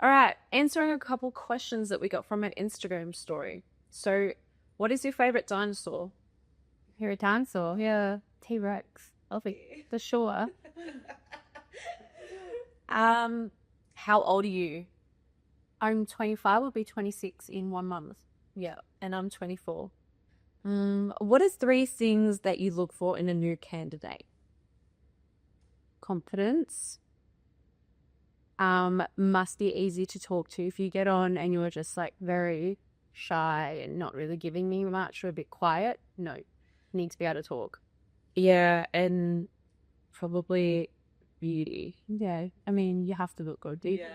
All right, answering a couple questions that we got from an Instagram story. So, what is your favorite dinosaur? Favorite dinosaur? Yeah, T-Rex. Obviously, for sure. Um, how old are you? I'm 25. Will be 26 in 1 month. Yeah, and I'm 24. What is three things that you look for in a new candidate? Confidence. Must be easy to talk to. If you get on and you're just like very shy and not really giving me much or a bit quiet, no, need to be able to talk. Yeah, and probably beauty. Yeah, I mean, you have to look good. Yeah.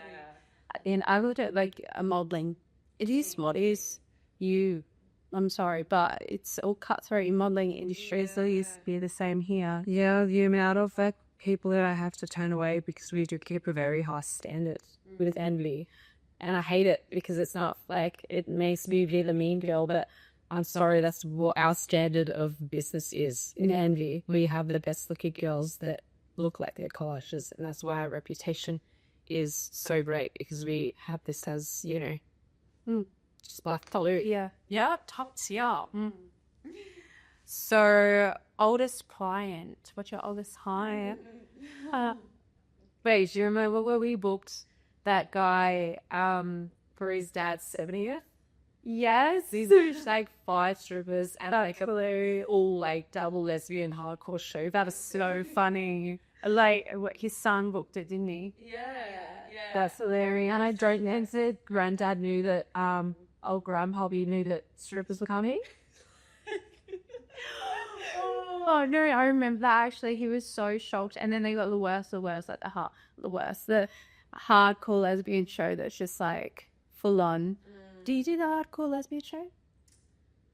And I looked at like a modeling. It is what is you. I'm sorry, but it's all cutthroat in modeling industry, so it used to be the same here. Yeah, the amount of like people that I have to turn away because we do keep a very high standard with envy. And I hate it because it's not like it makes me be the mean girl, but I'm sorry, that's what our standard of business is in envy. We have the best looking girls that look like their collages, and that's why our reputation is so great because we have this as, just like follow. Yeah. Yeah, top tier. So, oldest client. What's your oldest client? Wait, do you remember where we booked that guy for his dad's 70th? Yes. These are just like five strippers and like a all like double lesbian hardcore show. That was so funny. Like, what his son booked it, didn't he? That's hilarious. And I don't know if granddad knew that old grandpappy knew that strippers were coming. Oh no, I remember that actually. He was so shocked, and then they got the worst, like the hardcore lesbian show that's just like full on. Do you do the hardcore lesbian show?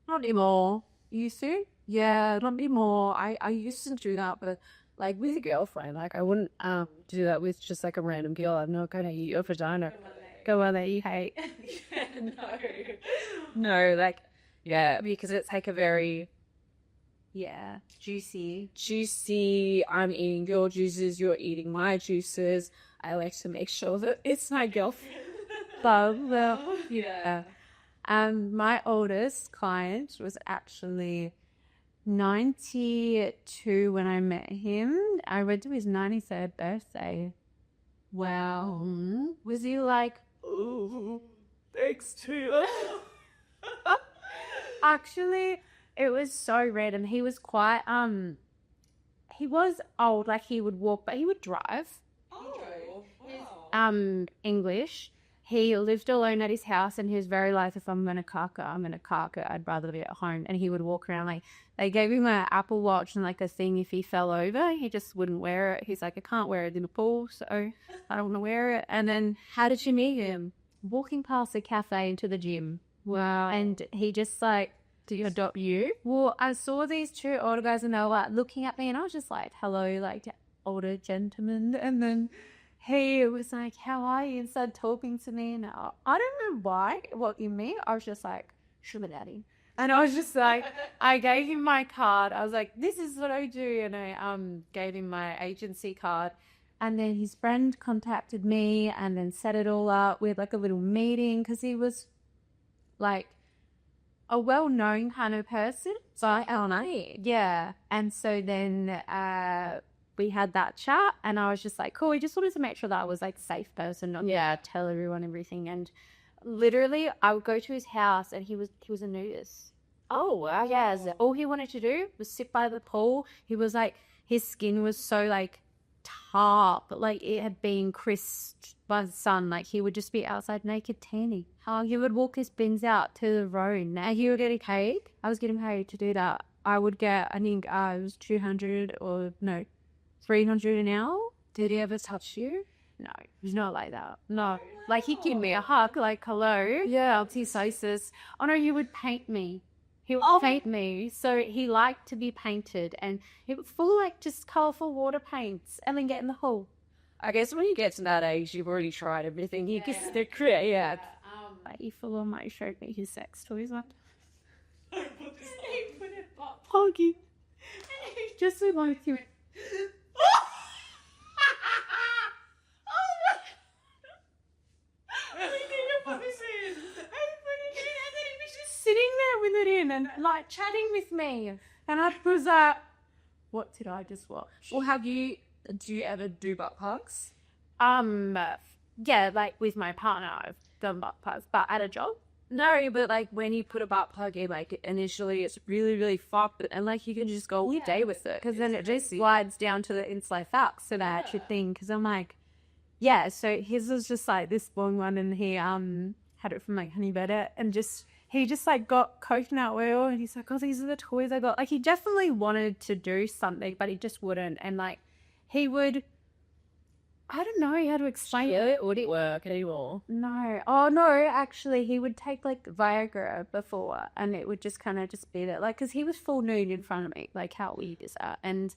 Not anymore. You used to? Yeah, not anymore. I used to do that, but like with a girlfriend, like I wouldn't do that with just like a random girl. I'm not gonna eat your vagina. Go on there, you hate. No. No, like yeah, because it's like a very Yeah, juicy. I'm eating your juices, you're eating my juices. I like to make sure that it's my girlfriend. well, Yeah. my oldest client was actually 92 when I met him. I went to his 93rd birthday. Wow. Was he like, Ooh, thanks to actually, it was so random. He was quite, he was old, like he would walk, but he would drive. Oh, English. He lived alone at his house and he was very like, if I'm gonna caca, I'm gonna caca. I'd rather be at home. And he would walk around like they gave him an Apple Watch and like a thing if he fell over, he just wouldn't wear it. He's like, I can't wear it in the pool, so I don't want to wear it. And then how did you meet him? walking past the cafe into the gym. Wow. And he just like, Did he adopt you? well, I saw these two older guys and they were like looking at me and I was just like, hello, like older gentlemen. And then he was like, how are you? And started talking to me. And I don't know why, what you mean. I was just like, sugar daddy. And I was just like, I gave him my card. I was like, this is what I do. And I gave him my agency card. And then his friend contacted me and then set it all up with like a little meeting because he was like a well-known kind of person. By LA. Yeah. And so then we had that chat and I was just like, cool. We just wanted to make sure that I was like a safe person, not tell everyone everything. And literally I would go to his house and he was a nudist. Oh, wow. Yes. All he wanted to do was sit by the pool. He was like, his skin was so like tough, like it had been crisped by the sun. Like he would just be outside naked tanning. How he would walk his bins out to the road. Now he would get paid. I was getting paid to do that. I would get, I think it was 200 or no, 300 an hour. Did he ever touch you? No, it was not like that. No, like he'd give me a hug, like hello. Yeah. Antithesis. Oh no, he would paint me. He would paint me. So he liked to be painted and he would full like just colourful water paints and then get in the hole. I guess when you get to that age, you've already tried everything. You can still create. Yeah. He full on my showed me his sex toys on. He put it up. Poggy. And he just like to with it in and like chatting with me. And I was like, what did I just watch? Well, do you ever do butt plugs? Yeah, like with my partner, I've done butt plugs, but at a job. No, but like when you put a butt plug in, like initially it's really, really fucked, and like you can just go all day with it. Because then it just slides down to the inside facts to that actual thing. Because I'm like, yeah, so his was just like this long one, and he had it from like Honey Better, and he just like got coconut oil, and he's like, oh, these are the toys I got. Like he definitely wanted to do something, but he just wouldn't. And like he would, I don't know how to explain it. Would it work anymore? No. Oh, no, actually, he would take, like, Viagra before, and it would just kind of just be that, like, because he was full nude in front of me. Like, how weird is that? And,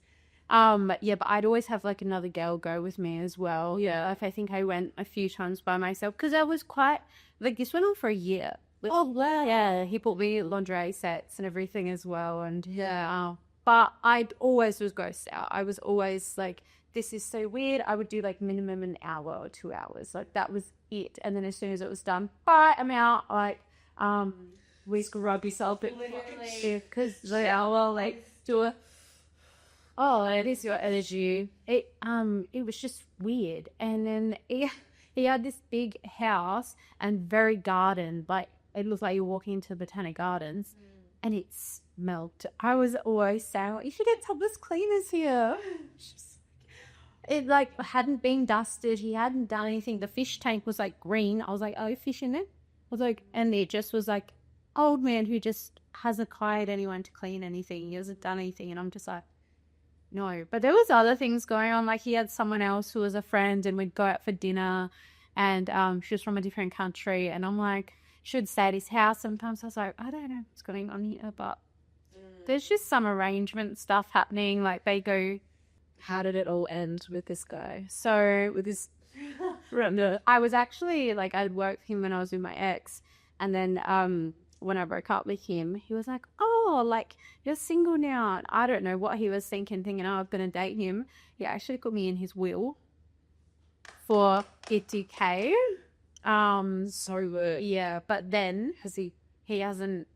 yeah, but I'd always have, like, another girl go with me as well. Yeah, like, I think I went a few times by myself, because I was quite, like, this went on for a year. Oh, wow. Yeah, he bought me lingerie sets and everything as well, and, yeah. But I always was grossed out. I was always, like, this is so weird. I would do like minimum an hour or 2 hours. Like that was it. And then as soon as it was done, bye, I'm out. Like, we scrub yourself because the hour like do it. Oh, it is your energy. It was just weird. And then he had this big house and very garden. Like it looked like you're walking into Botanic Gardens, and it smelled. I was always saying, you should get tubeless cleaners here. It like hadn't been dusted. He hadn't done anything. The fish tank was like green. I was like, oh, fish in it? I was like, and it just was like old man who just hasn't hired anyone to clean anything. He hasn't done anything. And I'm just like, no. But there was other things going on. Like he had someone else who was a friend, and we'd go out for dinner, and she was from a different country. And I'm like, should stay at his house. Sometimes I was like, I don't know what's going on here, but there's just some arrangement stuff happening. Like they go. How did it all end with this guy? So with this, I was actually like, I'd worked with him when I was with my ex, and then when I broke up with him, he was like, oh, like you're single now. And I don't know what he was thinking, oh, I'm gonna date him. He actually put me in his will for 50K. So good. Yeah, but then he hasn't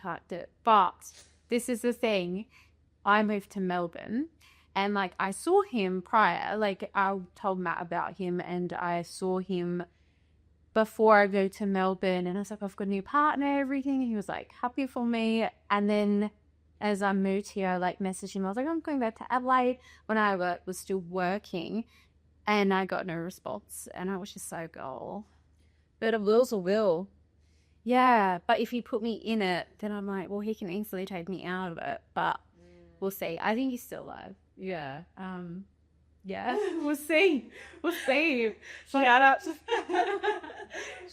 cracked it. But this is the thing, I moved to Melbourne. And, like, I saw him prior. Like, I told Matt about him, and I saw him before I go to Melbourne. And I was like, I've got a new partner, everything. And he was, like, happy for me. And then as I moved here, I, like, messaged him. I was like, I'm going back to Adelaide when I was still working. And I got no response. And I was just so goal. But a will's a will. Yeah, but if he put me in it, then I'm like, well, he can easily take me out of it. But we'll see. I think he's still alive. Yeah. Yeah. We'll see. Shout out to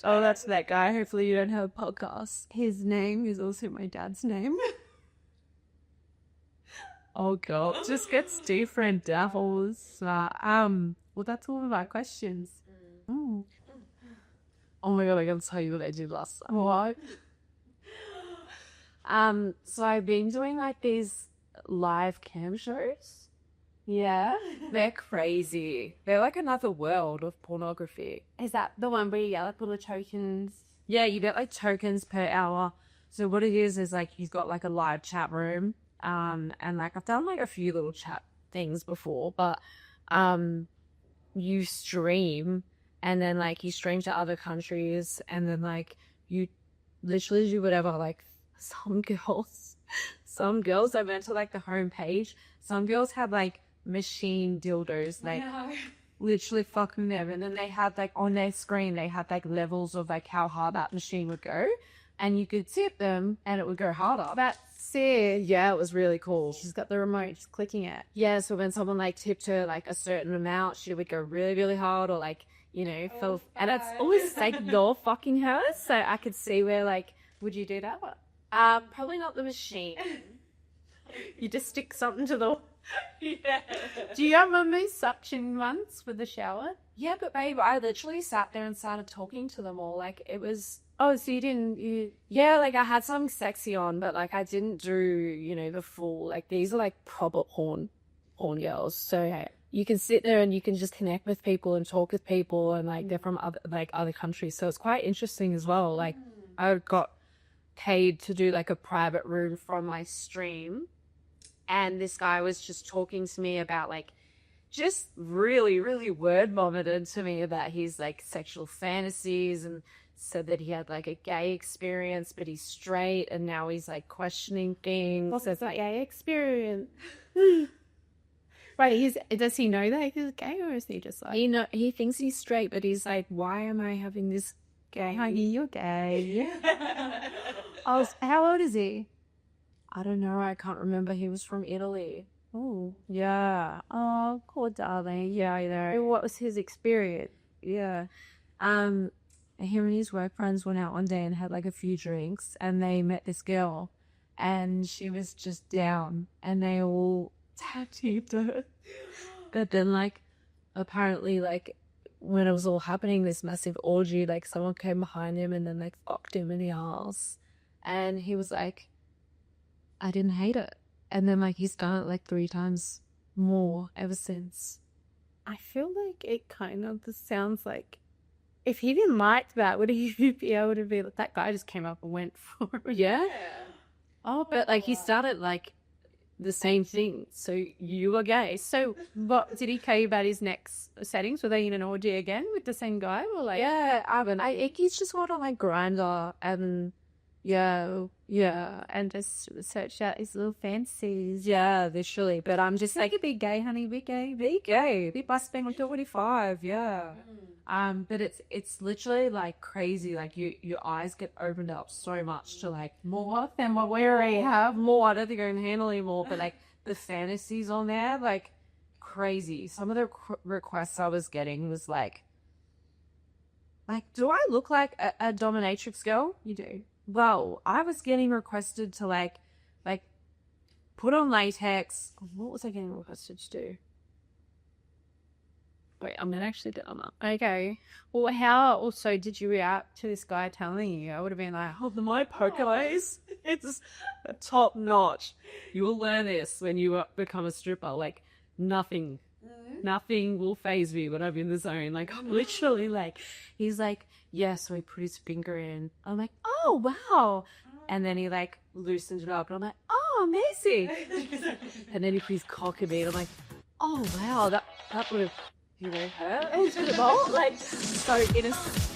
oh, that's that guy. Hopefully you don't have a podcast. His name is also my dad's name. Oh god. Just gets different devils. Well, that's all of our questions. Oh my god, I can tell you what I did last time. What? So I've been doing like these live cam shows. Yeah. They're crazy. They're like another world of pornography. Is that the one where you get like all the tokens? Yeah, you get like tokens per hour. So what it is like you've got like a live chat room. And like I've done like a few little chat things before, but you stream, and then like you stream to other countries, and then like you literally do whatever. Like some girls I went to like the homepage. Some girls had like machine dildos, like literally fucking them, and then they had like on their screen they had like levels of like how hard that machine would go, and you could tip them and it would go harder. That's it. Yeah, it was really cool. She's got the remote, just clicking it. Yeah, so when someone like tipped her like a certain amount, she would go really, really hard, or like, you know, feel, and it's always like you're fucking her. So I could see where like, would you do that? Probably not the machine. You just stick something to the. Yeah. Do you remember suction once with the shower? Yeah, but babe, I literally sat there and started talking to them all. Like it was. Oh, so you Yeah, like I had something sexy on, but like I didn't do, you know, the full. Like these are like proper porn girls. So you can sit there and you can just connect with people and talk with people, and like they're from other countries. So it's quite interesting as well. Like I got paid to do like a private room from my stream. And this guy was just talking to me about like, just really, really word vomited to me about his like sexual fantasies, and said that he had like a gay experience, but he's straight and now he's like questioning things. What's that gay experience? Right, does he know that he's gay, or is he just like, He thinks he's straight, but he's like, why am I having this gay? honey, you're gay? Oh, how old is he? I don't know. I can't remember. He was from Italy. Oh, Yeah. oh, poor darling. Yeah, I know. What was his experience? Yeah. Him and his work friends went out one day and had like a few drinks, and they met this girl, and she was just down, and they all tattooed her. But then, like, apparently, like, when it was all happening, this massive orgy, like, someone came behind him and then like fucked him in the ass, and he was like, I didn't hate it. And then like he's done it like 3 times more ever since. I feel like it kind of sounds like, if he didn't like that, would he be able to be like, that guy just came up and went for it? Yeah. Oh, But like he started like the same thing. So you were gay. so what did he tell you about his next settings? Were they in an orgy again with the same guy, or like? Yeah, he's just got on like Grindr, and yeah, And just search out his little fantasies. yeah, literally. But I'm just Like, like, be gay, honey, be gay. be gay, be busting 25, yeah. But it's literally like crazy. Like your eyes get opened up so much to like More than what we already have. more. I don't think I can handle anymore. But like the fantasies on there, like crazy. Some of the requests I was getting was like, do I look like a dominatrix girl? You do. Well, I was getting requested to like put on latex. What was I getting requested to do? Wait, I'm gonna actually get on that. Okay. Well, how also did you react to this guy telling you? I would have been like, Oh, my poker face, it's top notch. You will learn this when you become a stripper. Like nothing will phase me when I'm in the zone. Like I'm literally like, he's like, yeah, so he put his finger in. I'm like, oh wow. And then he like loosened it up, and I'm like, oh, amazing. And then he put his cock in me, and I'm like, oh wow, that would have, hurt into the bowl. Like so innocent.